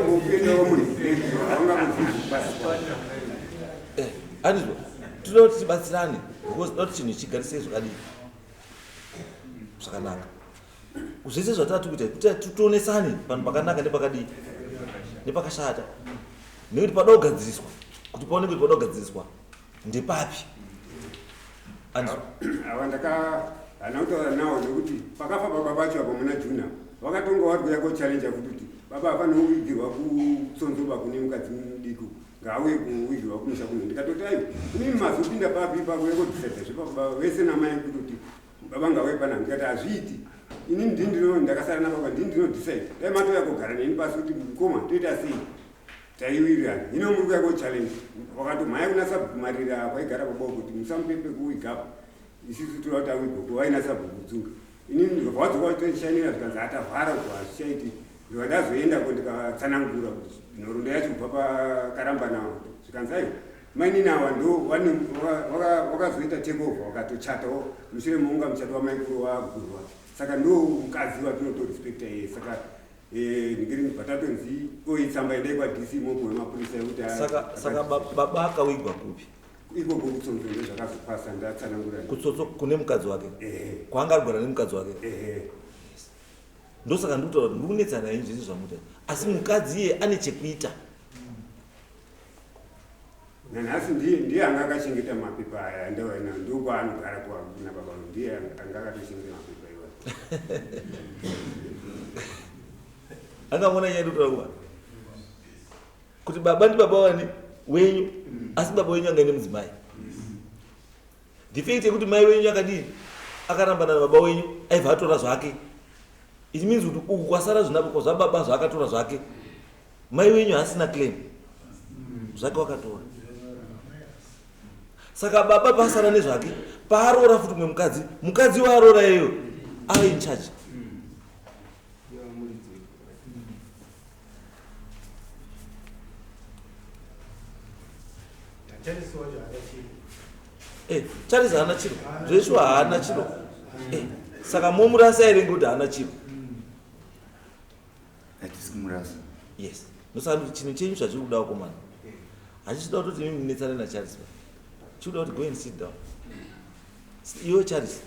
Handizvo, tinoda kuti tibatsirane, because toda kuti chinhu chigarisei zvakadii zvakanaka. Zvese zvatatu kuita kuti tionesane panhu pakanaka nepakadii nepakashata. Nekuti pada kugadziriswa, kuti paonekwe kuti pada kugadziriswa ndepapi. Ava handina kutaura nawo nekuti pakafa baba vacho apo muna Juna vakatonga vari kuya kochallenge kuti baba afanowigirwa kutsonzoba kune mukadzi mudiki ngaauye kuwigirwa kumusha kuno. Ndikatoti aiwa inini mazopinda papi ipapo yekodhisaidha zvepababa vese namai kutoti baba ngauye panapa. Ndikati hazviiti, inini ndindino ndakasara nababa ndindinodhisaidha. Dai matoya kugara neni pasi kuti mukoma toita sei taiwirirana. Hino muri kuya kochallenge wakati mhaya kunasa bvumarira apa igara pabao kuti musamupepe kuwigapa isusu toda kuti awigoko wainasa bvukudzuka. Inini ndikabva wadzoka toishainira zvikanzi atavhara kuti hazvichaiti ndikazoenda ndikatsanangura kuti nhoroondo yacho kubva pakaramba nawo zvikanzai maini nawa ndo wakazoita takeover wakatochatawo mushure mounga muchato wamaikuru wagurwa saka ndo mukadzi watinotorespekta iye saka ndingiri batatonzi oitsamba idai kwadc mobo wemapurisa ekuti saka baba akawigwa kupi ikoko kutsotso ndezvakazopasa ndatsanangura kutsotso kune mukadzi wake kwaanga agara nemukadzi wake ndosaka ndikutaura kuti ndikunetsana naye zvese zvamuta asi mukadzi iye ane chekuita nanhasi ndiye anga akachengeta mapepa aya ndokwaanogara kuna baba ndiye anga akatochengeta mapepa iwa angamona nyaya ndikutaura kuva kuti baba ndi baba wani wenyu asi baba wenyu anga ine mudzimai the fact yekuti mai wenyu akadini akarambana nababa wenyu aibva atora zvake it means kuti uku kwasara zvinako zvababa zvaakatora zvake mai wenyu haasina claim zvake wakatora saka baba pasara nezvake paaroora futi mwe mukadzi waaroora iyeyo ave in charge Charles haana chiro zveshu haana chiro saka momurasa here ngekuti haana chiro hatisi kumurasa yes nosaka kuti chinhu chenyu zvachiri kuda komana hachichida kutoti imi munetsane naCharles chikuda kuti go and sit down iwe Charles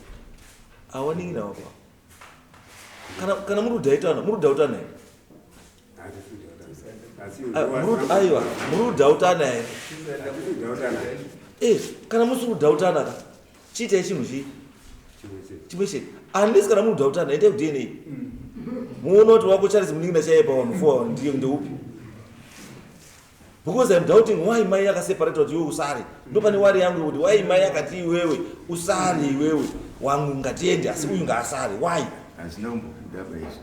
awaningira wakwa kana muri kudhautana here aiwa muri kudhautana here kana musiri kudhautana ka chiitai chinhu chimwe chete andisi kana muri kudhautana itai kudna muona kuti wako Charles muningira chaipa wanhufowa ndeupi because I'm doubting why mai akaseparate kuti iwe usare ndo pane wari yangu kuti why mai akati iwewe usare iwewe wangu ngatiende asi uyu ngaasare why hazina kumbobuda paizvozvo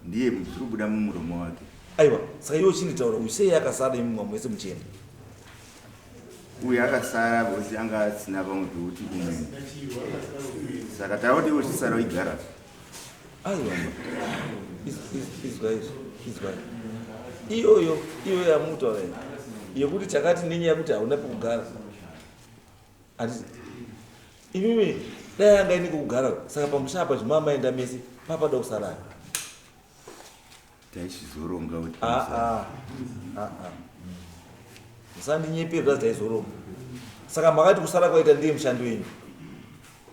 ndiye zviri kubuda mumuromo wake aiwa saka iwe chinditaura uyu sei akasara imumwa mwese muchienda uyu akasara kuti anga asina pamwe pekuti kumweni saka takuti iwe chisara igara aiwa izwa iyoyo yamutaura yekuti takati nenyaya yekuti hauna pekugara handiti imimi dai anga ine kugara saka pamushapa zvimamaenda mese papada kusarani taichizoronga kuti musandinyeperera taizoronga saka makati kusara kwaita ndiye mushando wenyu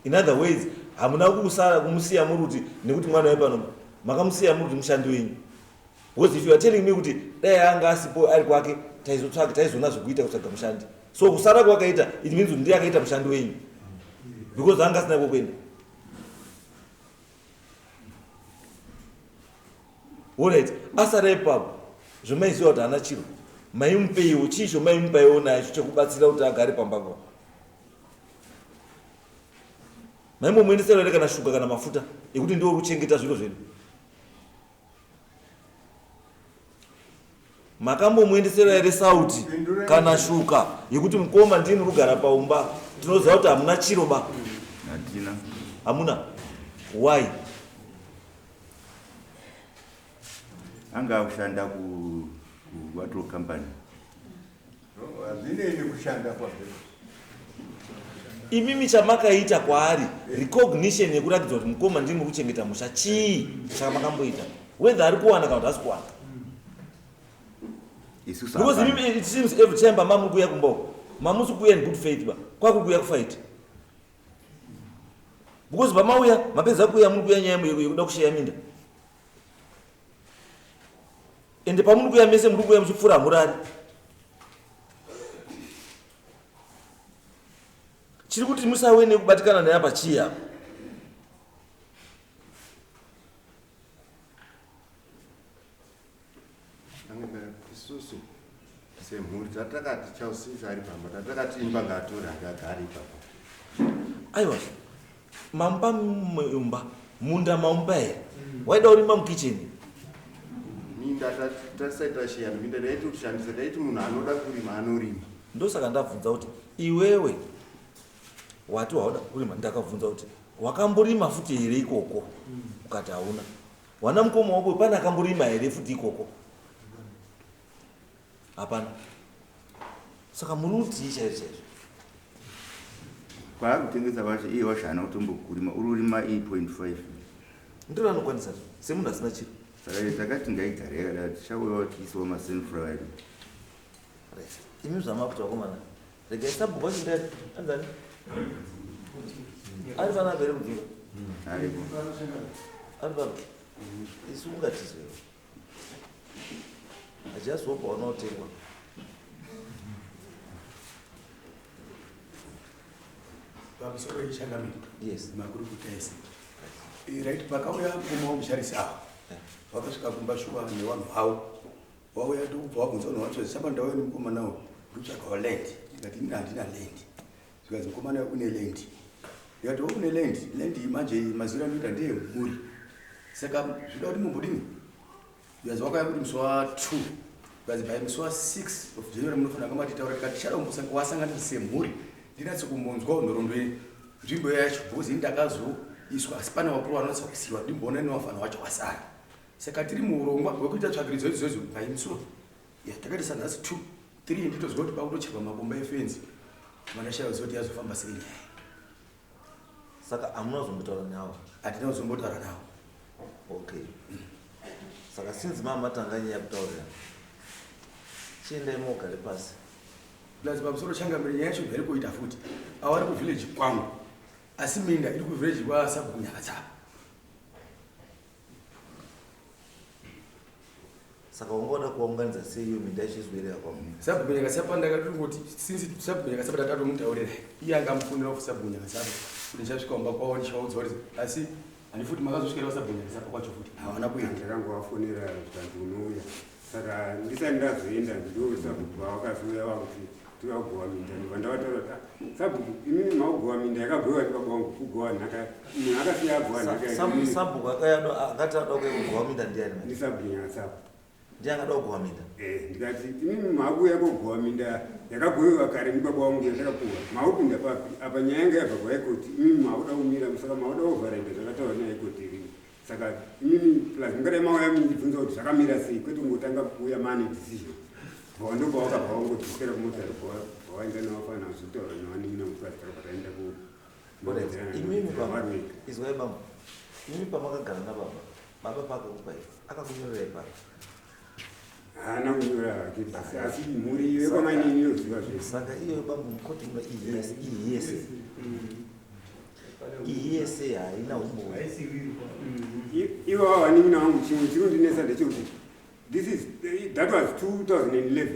in other ways hamuna kumusiya muri kuti nekuti mwana wepano makamusiya muri kuti mushando wenyu because if you are telling me kuti dai anga asipo ari kwake taizotsvaka taizona zvokuita kutsvaga mushandi so kusara kwakaita it means kuti ndiye akaita mushando wenyu because anga asina kwokuenda alright asara ipapo zvomaiziva kuti hana chiro maimupeiwo chicho maimupaiwo nacho chekubatsira kuti agare pambapa maimbomuendesera here kana shuga kana mafuta ekuti ndiwo kuchengeta zviro zvedu makambomuendesera here sauti kana shuka yekuti mukoma ndini rugara paumba tinoziva kuti hamuna chiro ba hatina hamuna why anga kushanda kuwatro company hazvinei kushanda kwazvo imimi chamakaita kwaari recognition yekuratidza kuti mukoma ndini kuchengeta musha chii saka makamboita whether ari kuwana kana kuti hasi kuwana because it seems every time mamuri kuuya kumboko mamusi kuuya in good faith ba kwakuri kuuya kufight because pamauya mapedza kuuya muri kuuya nyaya yekuda kusheya minda ende pamuri kuuya mese muri kuuya muchipfuura murari chiri kuti musave nekubatikana naye pachiya isusu semhuri tatakati chausisa ari pamba tatakati imba ngatora akagara ipapo aiwa mamba mumba munda maumba here waida urima mukicheni minda tasaita shiyano minda daiti kushandisa daiti munhu anoda kurima anorima ndosaka ndabvunza kuti iwewe wati wauda kurima ndakabvunza kuti wakamborima futi here ikoko ukati hauna wana mukoma wako pana kamburima here futi ikoko hapana saka muri kuti chaizvo kwaakutengesa vacho iye washana kutombokurima ururima 8.5 ndiro anokwanisa semunhu asina chiro saka takati ngaigare yakadai tichauyawo tiisawo masunflower edu imi zvamakuti vakomana regai sabhuku vacho ndani anzani ari pana apere kudhura aripo ari pano isu ungatizvewo achiazopa wanaotengwa pamusoro yechangamiro yes makuru kutaisa right pakauya mukoma wamusharisi ava wakasvika kumba shuwa nevanhu havo wauya tokubva wabvunza vanhu vacho zisamba ndauya nemukomana wo ndotsvagawo land ikati ina handina land zvikazi mukomana une land ikati une land manje maziro anoita ndeyemhuri saka zvida kuti mumbodini zvikazi wakauya kuti musi wa2 zvikazi by musi wa6 of January munofanira kama titaura tikati chada wasanganisa semhuri ndinatse kumbonzwa nhoroondo nzvimbo yacho bhozi ndakazoiswa asi pana vakuru vanonatsa kusiyiwa ndimboona newafanha wacho wasara saka tiri muurongwa hwekuita tsvagiridzo idzodzo paimusuwa takati sanhasi 2-3 nditozwa kuti pakutochekwa makomba efenzi vanashaya kuziva kuti yazofamba sei nyaya saka hamuna kuzombotaura navo hatina kuzombotaura navo okay saka sinzi mamatanga nyaya kutaurira chiendai mogare pasi plus pamusoro changamire nyaya yacho vari kuita futi avari kuvhileji kwangu asi minda iri kuvhileji kwasabhukunyakatsapa saka ungoda kuvaunganidza sei iyo minda ichizwirira kwamunhu sabhukunyakatsapa ndakatongoti sinzi sabhukunyakatsapa tatatomutaurira iye angamufunira kuti sabhukunyakatsapa kuti ndichasvika kumba kwavo ndichaudzwa kuti asi ani futi makazosvikira sabhukunyakatsapa kwacho futi havana kuenda ndakangovafonera kuti unouya saka ndisati ndazoenda ndosabhuku vavakaziuya vakuti tivagowa minda ndovandavataura kuti sabhuku imini maugowa minda yakabhuyiwa ndikabwangu kugowa nhaka munhu akasiya agowa nhaka sabhuku akati ada kugowa minda ndiani ndisabhukunyakatsapa ndiye angada kugowa minda ndikati imini makuya kugowa minda yakabhuyiwa kare ndibaba wangu yandakapuwa maupinda papi apa nyaya yanga yabva kwaikoti imini mauda kumira saka mauda kuvharainda zvakataura nehaikoti irini saka imini plus mungadai mauya mundibvunza kuti zvakamira sei kwete kungotanga kuuya mane decision ndobva wakabva wangodzokera kumotari kwawainza newafanira kuzitaura nevanin'ina mukati takabva taenda izwai bamba imi pamakagara nababa pakakupai akakunyorerai pari haana kunyora hake basi asi mhuri iyo yekwamainini inoziva zvese saka iyo bamba mukoti muno iyi yese haina umboa ivo vanin'ina vangu chimwe chinondinesa ndechekuti that was 2011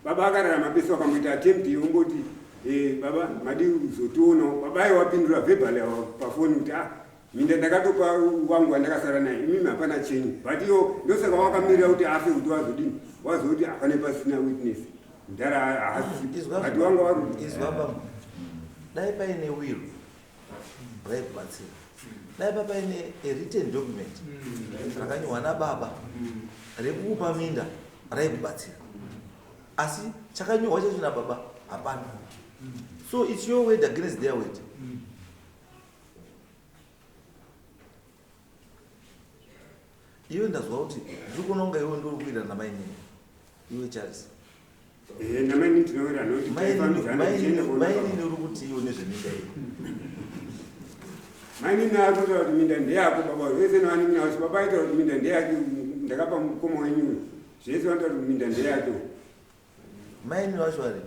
baba akararama pesi wakamboita attempt yomboti baba madi kuzotionawo baba aiwapindura verbal pafoni kuti minda ndakatopa wangu wandakasara naye imimi hapana chenyu but iyo ndosaka wakamirira kuti afe kuti wazodini wazoti hapane pasina witness ndara haasi but wanga izwa dai paine will raikubatsira dai papaine written document rakanyorwa nababa rekukupa minda raikubatsira asi chakanyorwa chacho nababa hapana so it's your word against their word iwe ndazwa kuti ndiri kuona kunga iwe ndori kuita namainini iwe Charles namainini tinowira mainini uri kuti iwe nezveminda iyo mainini atotaura kuti minda ndeyako baba vese nevanin'ina vacho baba aitaura kuti minda ndeyake ndakapa mukoma wenyuwe zvese vanotaura kuti minda ndeyake maini vacho vari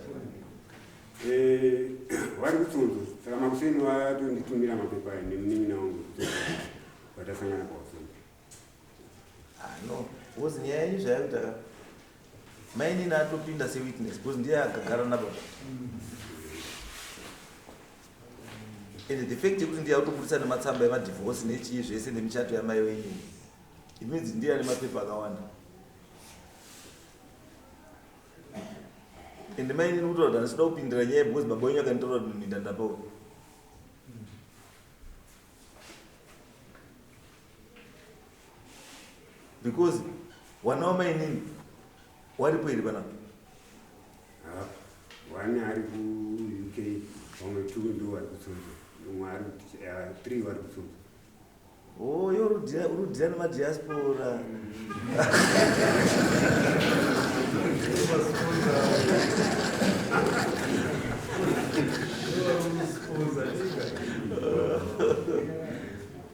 vari kutsonzo saka makuseni vatonditumira mapepa nemunin'ina wangu vatasangana pausoni no because nyaya yenyu zvayakuti mainini atopinda sewitness because ndiye akagara nababa and the fact yekuti ndiye autobudisa nematsamba emadivhosi nechii zvese nemichato yamai wenyu it means ndiye ane mapepa akawanda and mainini kutaura kuti handisida kupindira nyaya because baba wenyu akanitaura kuti minda ndapauri because wana wamainini waripo iri panapa one ari ku-UK vamwe 2 ndo vari kutsonzo umwe ari 3 vari kutsonzo you're urudhira nemadiaspora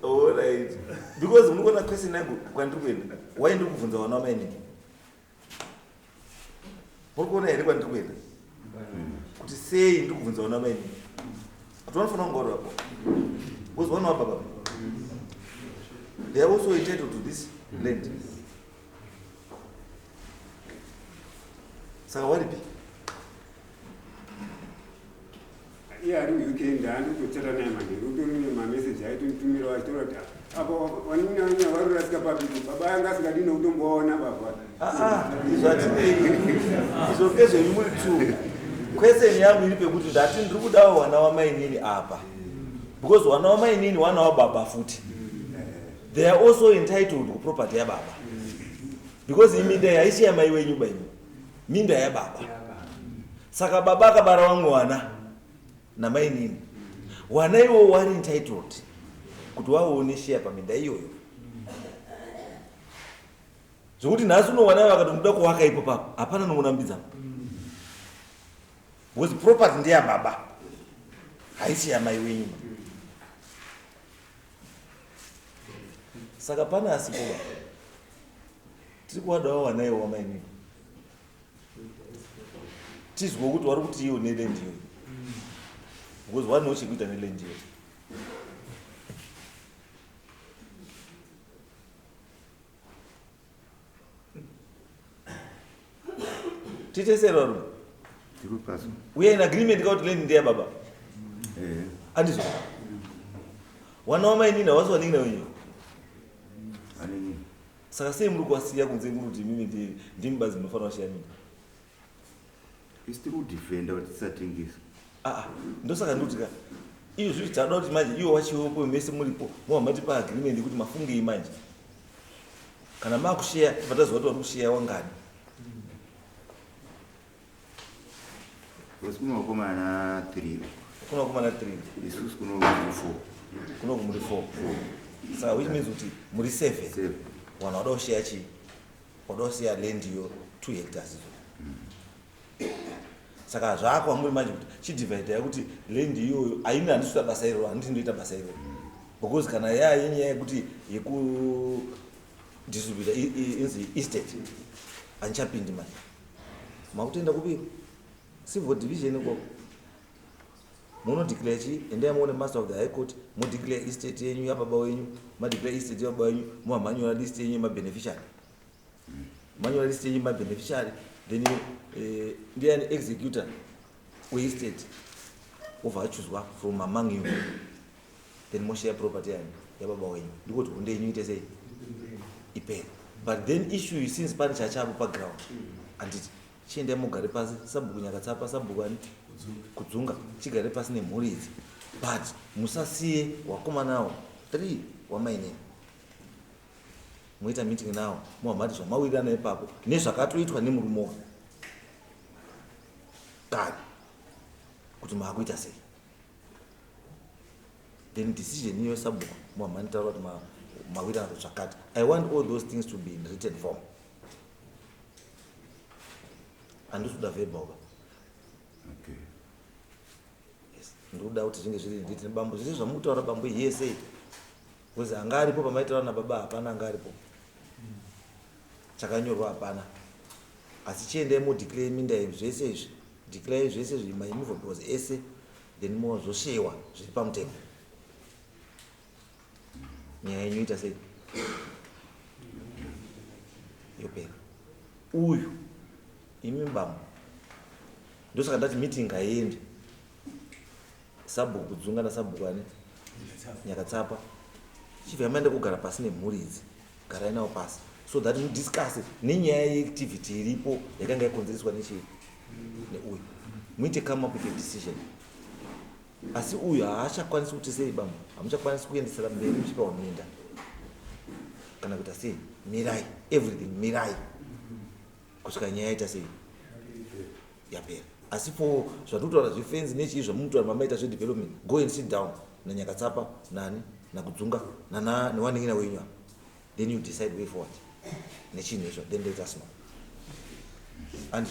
alright, because munokona question yangu kwandiri kuenda why ndiri kubvunza vana vamainini muri kuona here kwandiri kuenda kuti sei ndiri kubvunza vana vamainini kuti vanofanira kungaura po because vana vababa they are also entitled to this land. Saka waripi iye ari weekend handikuchata naye manheru utori nemameseji aitonitumira vachitora kuti apo vanonyanya varurasika papiti baba anga asingadii nekutombovaona baba. Izvo hatinei, izvo ngezvenyu muri two. Kweseni yangu iri pekuti ndati ndiri kudawo vana vamainini apa because vana vamainini vana vababa futi. They are also entitled to property ya baba because iminda yaisi ya mai wenyu bainu minda ya baba. Saka baba akabara vamwe vana namainini vana ivo wari entitled kuti vaone share paminda iyoyo zvokuti nhasi unovana vakati muda kuvaka ipo papo hapana nongonambidza because property ndeya baba haisi ya mai wenyu. Saka pana asikuva tiri kuvadawo vana ivo vamainini tizwe kuti vari kuti iwo neland iyoyo because vanewo chekuita neland iyoyo. Titesera rume we are in agreement kuti land ndeya baba andizvo vana vamainini havasi vaningina wenyu. Saka sei muri kuwasiya kunze muri kuti mimi ndimi bazi munofanira kushaya mimi isitiri kudhifenda kuti tisatengesa. Ndosaka ndikuti ka iyo zviri chada kuti manje iwo wachiwepo mese muripo mavamati paagreement yekuti mafungei manje kana makusheya vatazwa kuti vari kusheya wangani. Because kuno vakomana 3 isusu kuno muri 4 saka which means kuti muri 7 vanhu vada kusheya chii vada kusiya land iyo 2 hectares izo. Saka zvako hamuri manje kuti chidivhaidha yakuti land iyoyo haini handisuta basa iro handiti ndoita basa iro because kana yenyaya yekuti yekudistributa inzi estate handichapindi manje makutoenda kupiro civil division ikoko munodeclare chii endai muone master of the high court modeclare estate yenyu yababa wenyu madeclare estate yababa wenyu mumamanyura list yenyu yemabeneficiary manyura list yenyu yemabeneficiary then ndiani executor weestate obva achuzwa from among you then moshare property yanyu yababa wenyu ndikuti hunde yenyu ite sei ipere. But then issue since pane chachapo paground handiti chiendai mugare pasi sabhuku nyakatsapa sabhuku ani kudzunga chigare pasi nemhuri idzi but musasiye wakomanawo 3 wamainini moita meeting nawo muhamati zvamawirirana ipapo nezvakatoitwa nemurumowa kare kuti maakuita sei then decision iyo sabhuku muhamati taura kuti mawirirana zvakati. I want all those things to be in written form. Handikuda verbal. Okay. Yes. Ndikuda kuti zvinge zviri nditi nebambo zvese zvamutaura bambo yese because anga aripo pamaitaura nababa hapana anga aripo chakanyorwa hapana asi chiendai modeclare minda zvese izvi declare zvese izvi maimovables ese then mozoshewa zviri pamutemo nyaya yenyu ita sei yopera uyu imi mbambo ndosaka ndati meeting ngaiende sabhuku kudzunga nasabhuku ane nyakatsapa chibva yamaenda kugara pasi nemhuri idzi garai nawo pasi so that mudiscuse nenyaya yeactivity iripo yakanga yakonzereswa nechii neuyu muite come up with a decision. Asi uyu haachakwanisi kuti sei bambo hamuchakwanisi kuendesera mberi muchipa unoenda kana kuita sei mirai everything mirai kusvika nyaya yaita sei yapera. Asi for zvatutaura zvefenzi nechii zvamutaura mamaita zvedevelopment go and sit down nanyakatsapa nani nakudzunga newaningina wenyu then you decide way forward. Nation, then let us know. And